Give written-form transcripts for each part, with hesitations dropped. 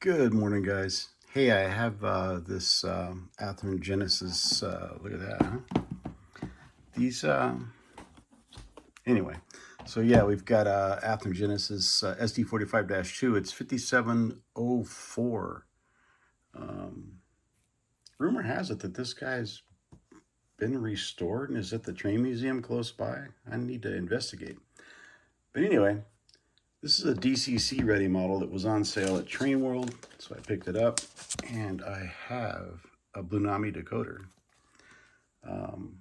Good morning, guys. Hey, I have this ATHEARN Genesis. Look at that, huh? These, anyway. So yeah, we've got ATHEARN Genesis SD45-2. It's 5704. Rumor has it that this guy's been restored and is at the train museum close by. I need to investigate. But anyway, this is a DCC ready model that was on sale at Train World, so I picked it up, and I have a Blunami decoder. I'm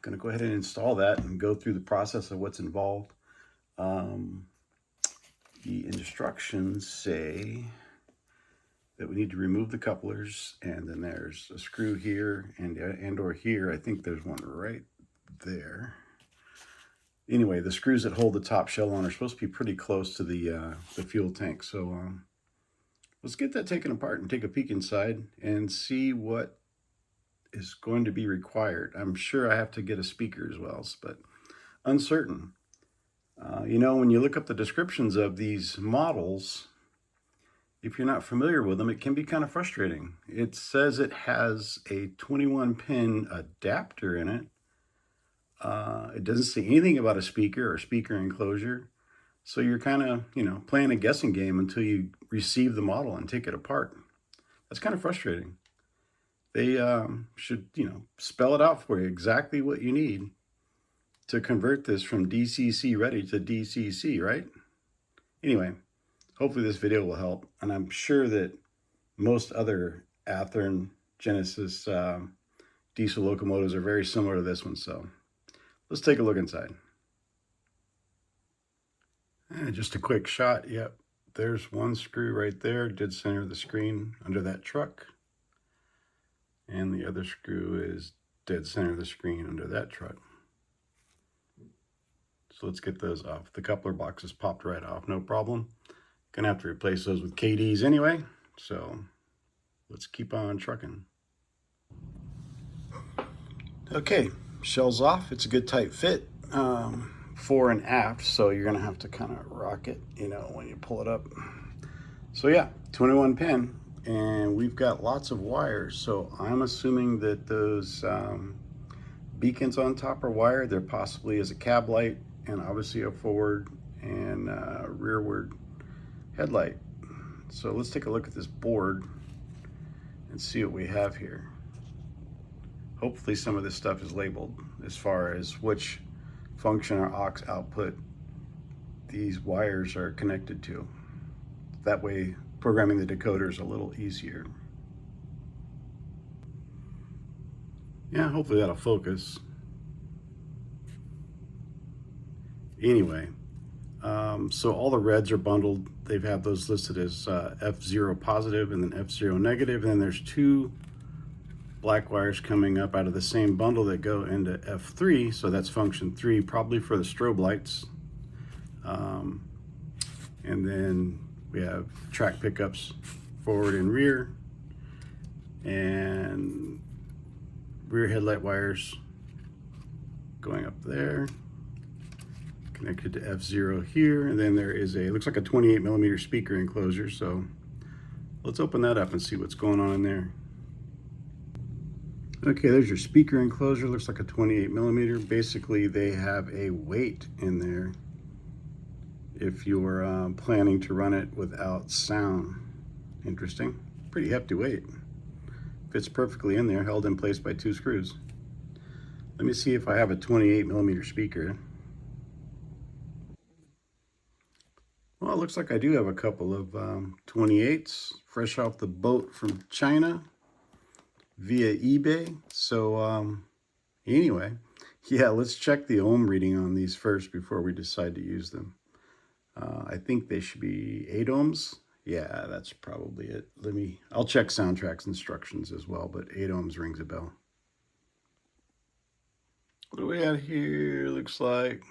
going to go ahead and install that and go through the process of what's involved. The instructions say that we need to remove the couplers, and then there's a screw here and or here. I think there's one right there. Anyway, the screws that hold the top shell on are supposed to be pretty close to the fuel tank. So let's get that taken apart and take a peek inside and see what is going to be required. I'm sure I have to get a speaker as well, but uncertain. You know, when you look up the descriptions of these models, if you're not familiar with them, it can be kind of frustrating. It says it has a 21-pin adapter in it. It doesn't say anything about a speaker or speaker enclosure. So you're kind of, playing a guessing game until you receive the model and take it apart. That's kind of frustrating. They should, spell it out for you exactly what you need to convert this from DCC ready to DCC, right? Anyway, hopefully this video will help. And I'm sure that most other ATHEARN Genesis diesel locomotives are very similar to this one. So let's take a look inside. And just a quick shot. Yep, there's one screw right there, dead center of the screen under that truck. And the other screw is dead center of the screen under that truck. So let's get those off. The coupler boxes popped right off, no problem. Gonna have to replace those with KDs anyway. So let's keep on trucking. Okay, shell's off. It's a good tight fit. Fore and aft, so you're gonna have to kind of rock it, when you pull it up. So yeah, 21 pin, and we've got lots of wires. So I'm assuming that those beacons on top are wired. There possibly is a cab light and obviously a forward and rearward headlight. So let's take a look at this board and see what we have here. Hopefully some of this stuff is labeled as far as which function or aux output these wires are connected to. That way programming the decoder is a little easier. Yeah, hopefully that'll focus. Anyway, so all the reds are bundled. They've had those listed as F0 positive and then F0 negative, and then there's two black wires coming up out of the same bundle that go into F3, so that's function 3, probably for the strobe lights. And then we have track pickups forward and rear, and rear headlight wires going up there, connected to F0 here, and then there is looks like a 28mm speaker enclosure, so let's open that up and see what's going on in there. Okay, there's your speaker enclosure. Looks like a 28mm. Basically, they have a weight in there if you're planning to run it without sound. Interesting. Pretty hefty weight. Fits perfectly in there, held in place by two screws. Let me see if I have a 28mm speaker. Well, it looks like I do have a couple of 28s, fresh off the boat from China via eBay. So anyway, yeah, let's check the ohm reading on these first before we decide to use them. I think they should be 8 ohms. Yeah, that's probably it. I'll check Soundtraxx instructions as well, but 8 ohms rings a bell. What do we have here? Looks like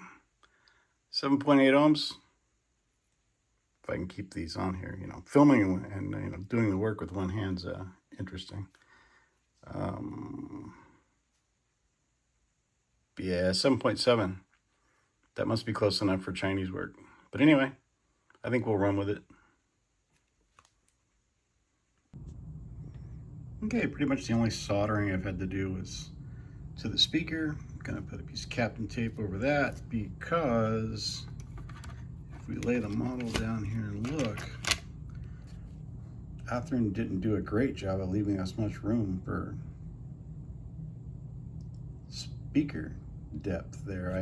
7.8 ohms. If I can keep these on here, filming and doing the work with one hand's interesting. Yeah, 7.7. That must be close enough for Chinese work. But anyway, I think we'll run with it. Okay, pretty much the only soldering I've had to do was to the speaker. I'm gonna put a piece of Captain tape over that because if we lay the model down here and look, ATHEARN didn't do a great job of leaving us much room for speaker depth there. I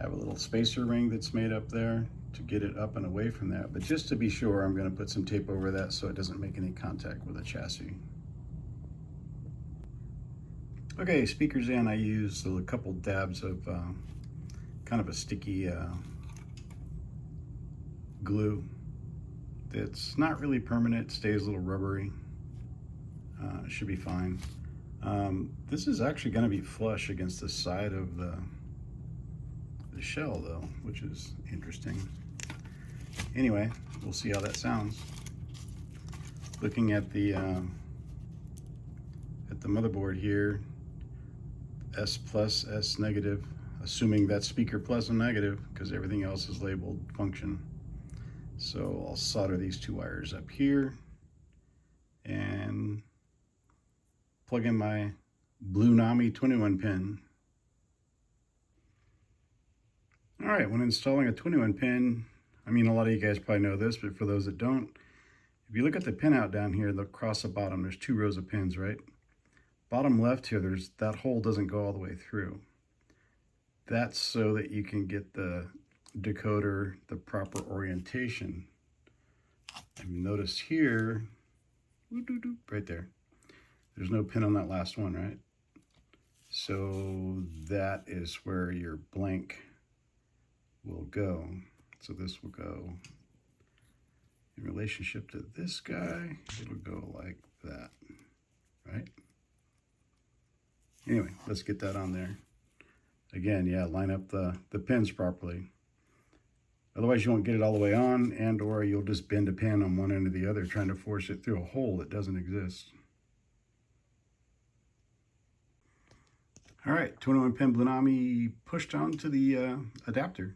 have a little spacer ring that's made up there to get it up and away from that, but just to be sure, I'm going to put some tape over that so it doesn't make any contact with the chassis. Okay, speakers in, I use a couple dabs of kind of a sticky glue that's not really permanent, stays a little rubbery. Should be fine. This is actually going to be flush against the side of the shell though, which is interesting. Anyway, we'll see how that sounds. Looking at the motherboard here, S plus, S negative, assuming that's speaker plus and negative because everything else is labeled function. So I'll solder these two wires up here and plug in my Blunami 21 pin. All right, when installing a 21 pin, I mean, a lot of you guys probably know this, but for those that don't, if you look at the pin out down here, across the bottom, there's two rows of pins, right? Bottom left here, that hole doesn't go all the way through. That's so that you can get the decoder the proper orientation. And notice here, right there, there's no pin on that last one, right? So that is where your blank will go. So this will go in relationship to this guy, it'll go like that, right? Anyway, let's get that on there. Again, yeah, line up the pins properly. Otherwise you won't get it all the way on, and or you'll just bend a pin on one end or the other trying to force it through a hole that doesn't exist. All right, 21 pin Blunami pushed onto the adapter.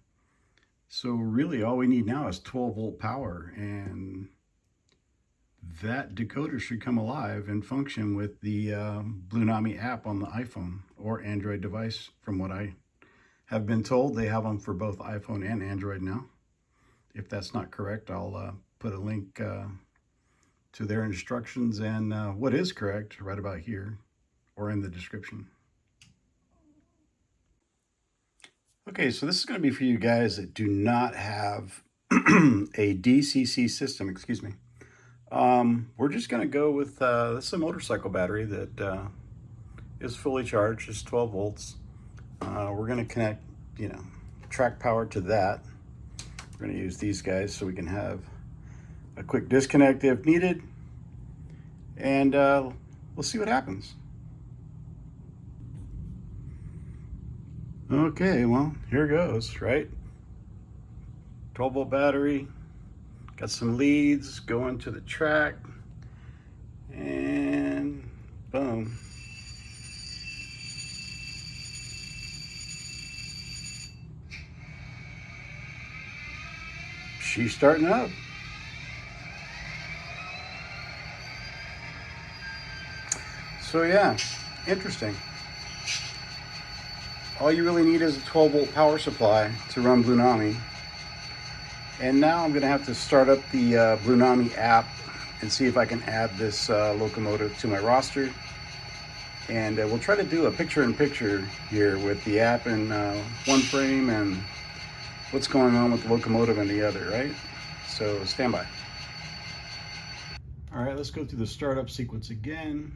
So really all we need now is 12 volt power, and that decoder should come alive and function with the Blunami app on the iPhone or Android device. From what I have been told, they have them for both iPhone and Android now. If that's not correct, I'll put a link to their instructions and what is correct right about here or in the description. Okay, so this is going to be for you guys that do not have a DCC system, excuse me. We're just going to go with, this is a motorcycle battery that is fully charged, it's 12 volts. We're going to connect, track power to that. We're going to use these guys so we can have a quick disconnect if needed. And we'll see what happens. Okay, well, here goes, right? 12 volt battery, got some leads going to the track, and boom. She's starting up. So yeah, interesting. All you really need is a 12 volt power supply to run Blunami. And now I'm gonna have to start up the Blunami app and see if I can add this locomotive to my roster. And we'll try to do a picture-in-picture here with the app in one frame and what's going on with the locomotive in the other, right? So stand by. All right, let's go through the startup sequence again.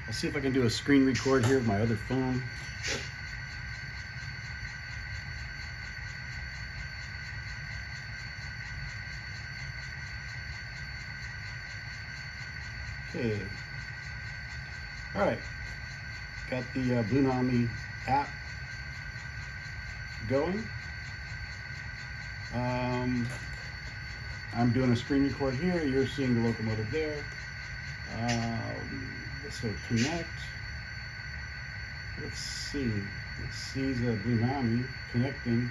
I'll see if I can do a screen record here with my other phone. Okay. All right. Got the Blunami app going. I'm doing a screen record here. You're seeing the locomotive there. So connect. Let's see. Let's see the Blunami connecting.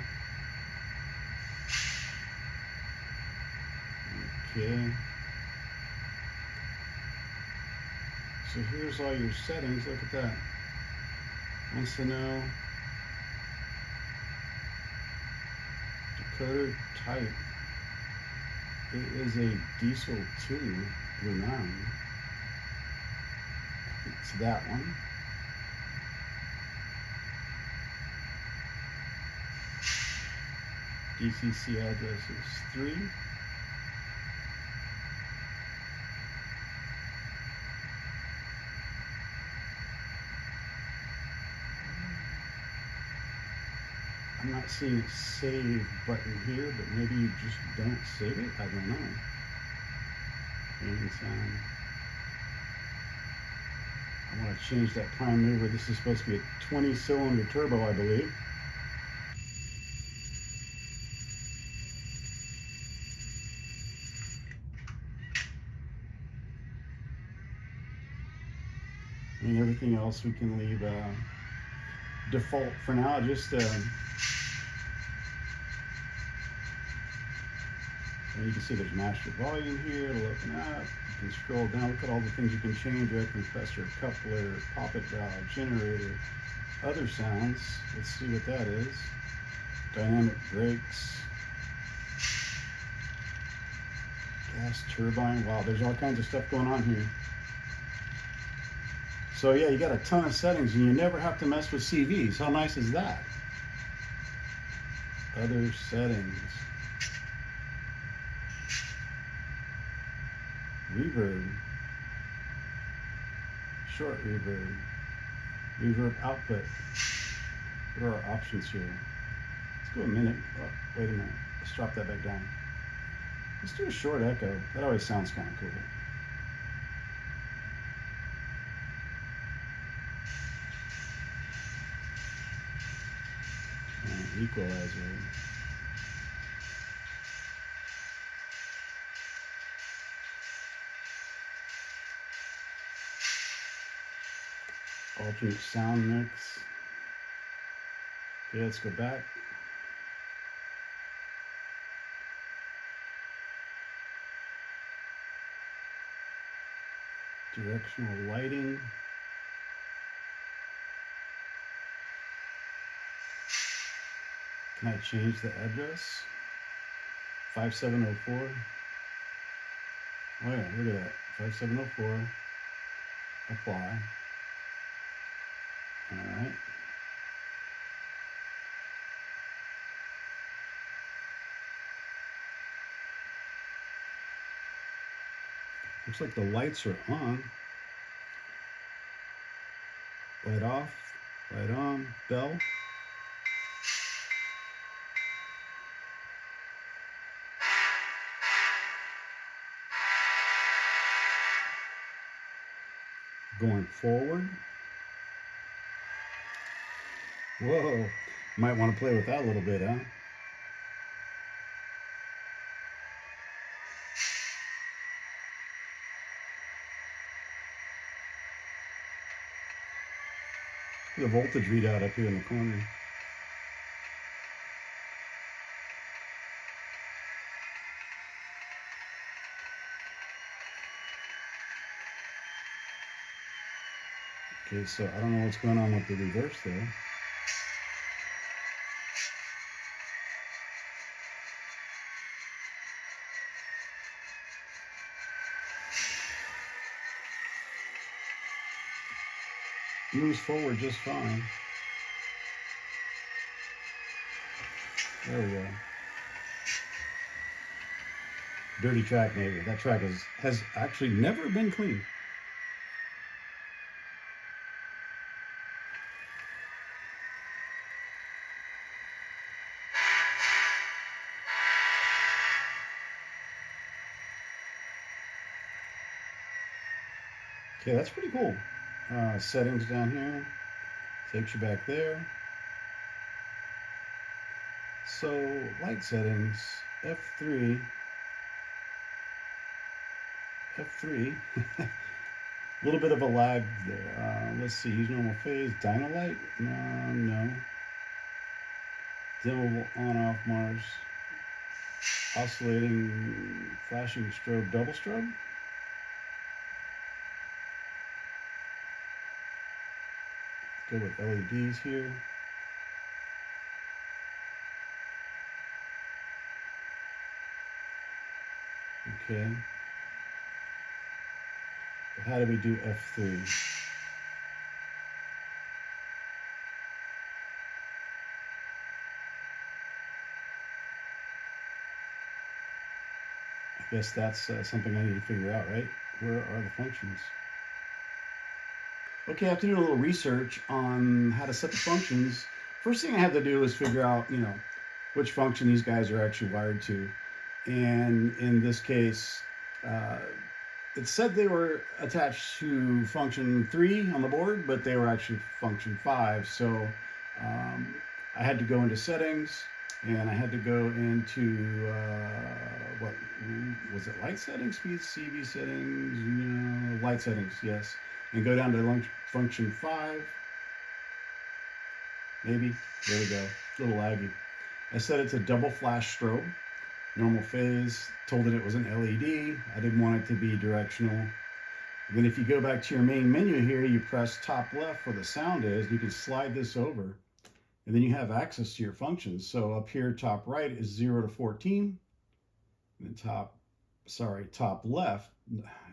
Okay. So here's all your settings. Look at that. Wants to know decoder type. It is a diesel 2 Blunami. It's that one. DCC address is 3. I'm not seeing a save button here, but maybe you just don't save it. I don't know. And I want to change that prime mover. This is supposed to be a 20-cylinder turbo, I believe. I mean, everything else we can leave default for now. Just and you can see there's master volume here. It'll open up. You can scroll down. Look at all the things you can change: air compressor, coupler, poppet valve, generator, other sounds. Let's see what that is. Dynamic brakes, gas turbine. Wow, there's all kinds of stuff going on here. So yeah, you got a ton of settings and you never have to mess with CVs. How nice is that? Other settings. Reverb. Short reverb. Reverb output. What are our options here? Let's go a minute. Oh, wait a minute. Let's drop that back down. Let's do a short echo. That always sounds kind of cool. And equalizer. Alternate sound mix. Okay, let's go back. Directional lighting. Can I change the address? 5704. Oh yeah, look at that. 5704. Apply. Alright. Looks like the lights are on. Light off, light on, bell. Going forward. Whoa, might want to play with that a little bit, huh? The voltage readout up here in the corner. Okay, so I don't know what's going on with the reverse there. Moves forward just fine. There we go. Dirty track maybe. That track has actually never been clean. Okay, that's pretty cool. Settings down here. Takes you back there. So, light settings, F3. A little bit of a lag there. Let's see, use normal phase. Dynalight? No. Dimmable on-off Mars. Oscillating, flashing strobe, double strobe. Go with LEDs here. Okay. How do we do F3? I guess that's something I need to figure out, right? Where are the functions? Okay, I have to do a little research on how to set the functions. First thing I have to do is figure out, which function these guys are actually wired to. And in this case, it said they were attached to function 3 on the board, but they were actually function 5. So I had to go into settings, and I had to go into, what was it, light settings, speed, CV settings, no, light settings, yes. And go down to function 5, maybe, there we go, a little laggy. I set it to double flash strobe, normal phase, told it was an LED, I didn't want it to be directional. And then if you go back to your main menu here, you press top left where the sound is, you can slide this over, and then you have access to your functions. So up here, top right is 0 to 14, and top left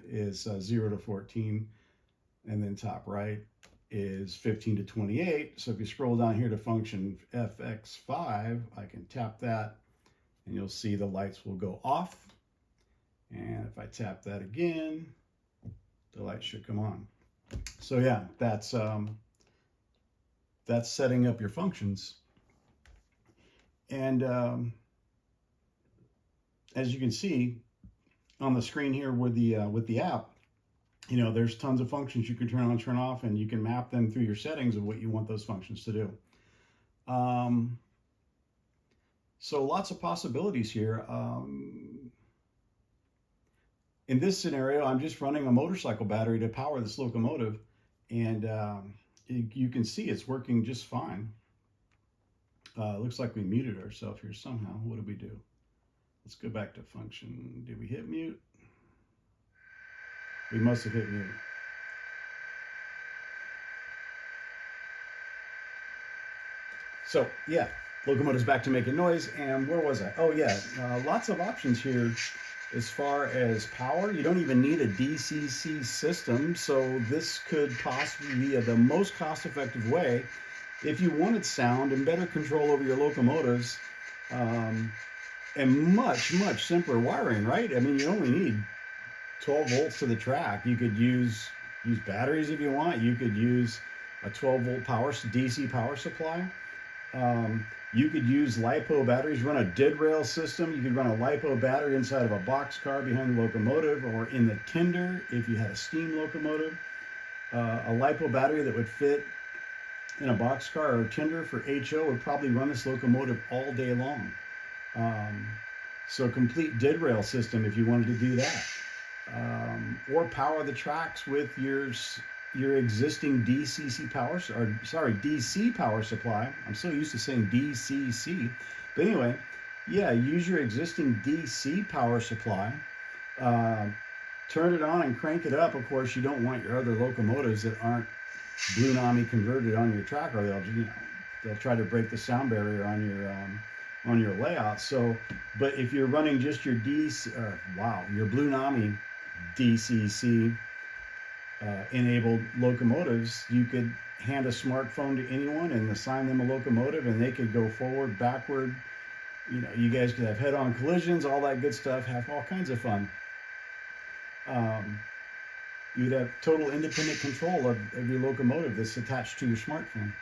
is 0 to 14, and then top right is 15 to 28. So if you scroll down here to function FX5, I can tap that, and you'll see the lights will go off. And if I tap that again, the light should come on. So yeah, that's setting up your functions. And as you can see on the screen here with the app, there's tons of functions you can turn on and turn off, and you can map them through your settings of what you want those functions to do. So lots of possibilities here. In this scenario, I'm just running a motorcycle battery to power this locomotive, and you can see it's working just fine. Looks like we muted ourselves here somehow. What did we do? Let's go back to function. Did we hit mute? We must have hit mute. So yeah, locomotive's back to making noise. And where was I? Oh yeah, lots of options here as far as power. You don't even need a DCC system, so this could possibly be the most cost-effective way if you wanted sound and better control over your locomotives, and much simpler wiring, right? I mean, you only need 12 volts to the track. You could use batteries if you want. You could use a 12 volt DC power supply. You could use LiPo batteries, run a dead rail system. You could run a LiPo battery inside of a boxcar behind the locomotive, or in the tender if you had a steam locomotive. A LiPo battery that would fit in a boxcar or tender for HO would probably run this locomotive all day long. So complete dead rail system if you wanted to do that. Or power the tracks with your existing DC power supply. I'm so used to saying DCC, but anyway, yeah, use your existing DC power supply, turn it on and crank it up. Of course, you don't want your other locomotives that aren't Blunami converted on your track, or they'll try to break the sound barrier on your layout. So, but if you're running just your your Blunami DCC enabled locomotives, you could hand a smartphone to anyone and assign them a locomotive, and they could go forward, backward. You guys could have head-on collisions, all that good stuff, have all kinds of fun. You'd have total independent control of your locomotive that's attached to your smartphone.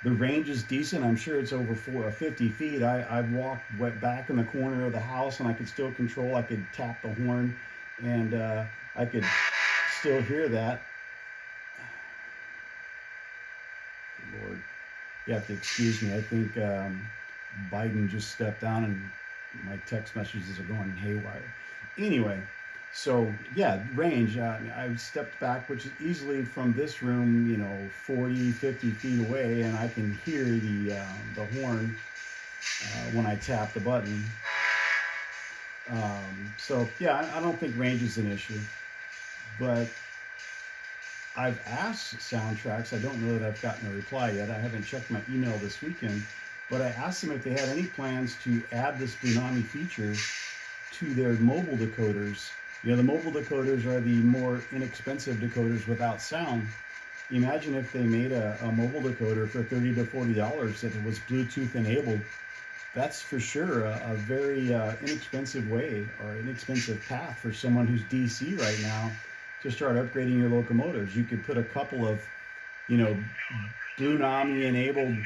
The range is decent. I'm sure it's over 50 feet. I've went back in the corner of the house, and I could still control. I could tap the horn, and I could still hear that. Good Lord. You have to excuse me. I think Biden just stepped on, and my text messages are going haywire. Anyway, So yeah, range, I've stepped back, which is easily from this room, you know, 40, 50 feet away, and I can hear the horn when I tap the button. So yeah, I don't think range is an issue, but I've asked Soundtraxx, I don't know that I've gotten a reply yet, I haven't checked my email this weekend, but I asked them if they had any plans to add this Blunami feature to their mobile decoders. You know, the mobile decoders are the more inexpensive decoders without sound. Imagine if they made a mobile decoder for $30 to $40 that was Bluetooth enabled. That's for sure a very inexpensive way or inexpensive path for someone who's DC right now to start upgrading your locomotives. You could put a couple of, you know, Blunami enabled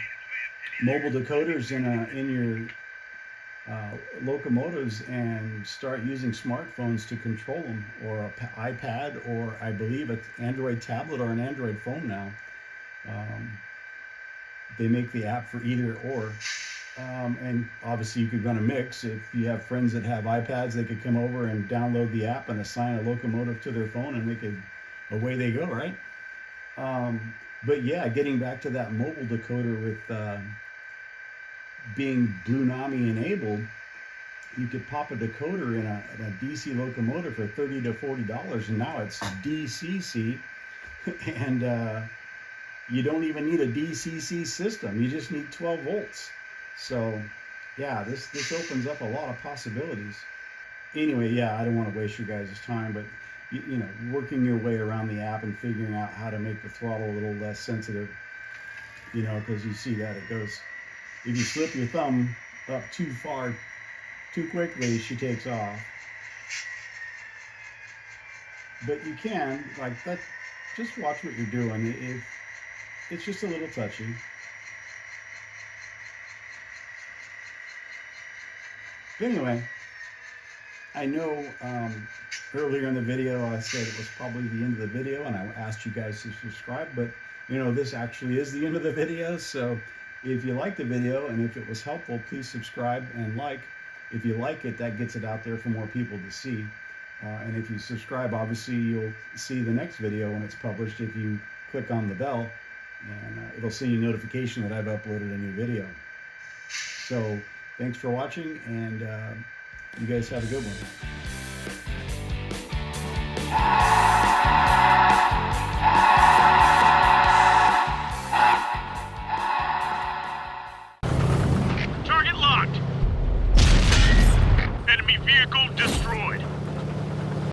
mobile decoders in your locomotives and start using smartphones to control them, or an iPad, or I believe an Android tablet or an Android phone now. They make the app for either or. And obviously you could run a mix. If you have friends that have iPads, they could come over and download the app and assign a locomotive to their phone, and they could, away they go, right? But yeah, getting back to that mobile decoder with being Blunami enabled, you could pop a decoder in a DC locomotive for $30 to $40, and now it's DCC, and you don't even need a DCC system. You just need 12 volts. So yeah, this opens up a lot of possibilities. Anyway, yeah, I don't want to waste your guys' time, but you know, working your way around the app and figuring out how to make the throttle a little less sensitive, you know, because you see that it goes, if you slip your thumb up too far too quickly, she takes off. But you can, like that, just watch what you're doing. It's just a little touchy. But anyway, I know earlier in the video I said it was probably the end of the video, and I asked you guys to subscribe, but you know, this actually is the end of the video. So if you liked the video and if it was helpful, please subscribe and like. If you like it, that gets it out there for more people to see. And if you subscribe, obviously you'll see the next video when it's published if you click on the bell, and it'll send you a notification that I've uploaded a new video. So thanks for watching, and you guys have a good one.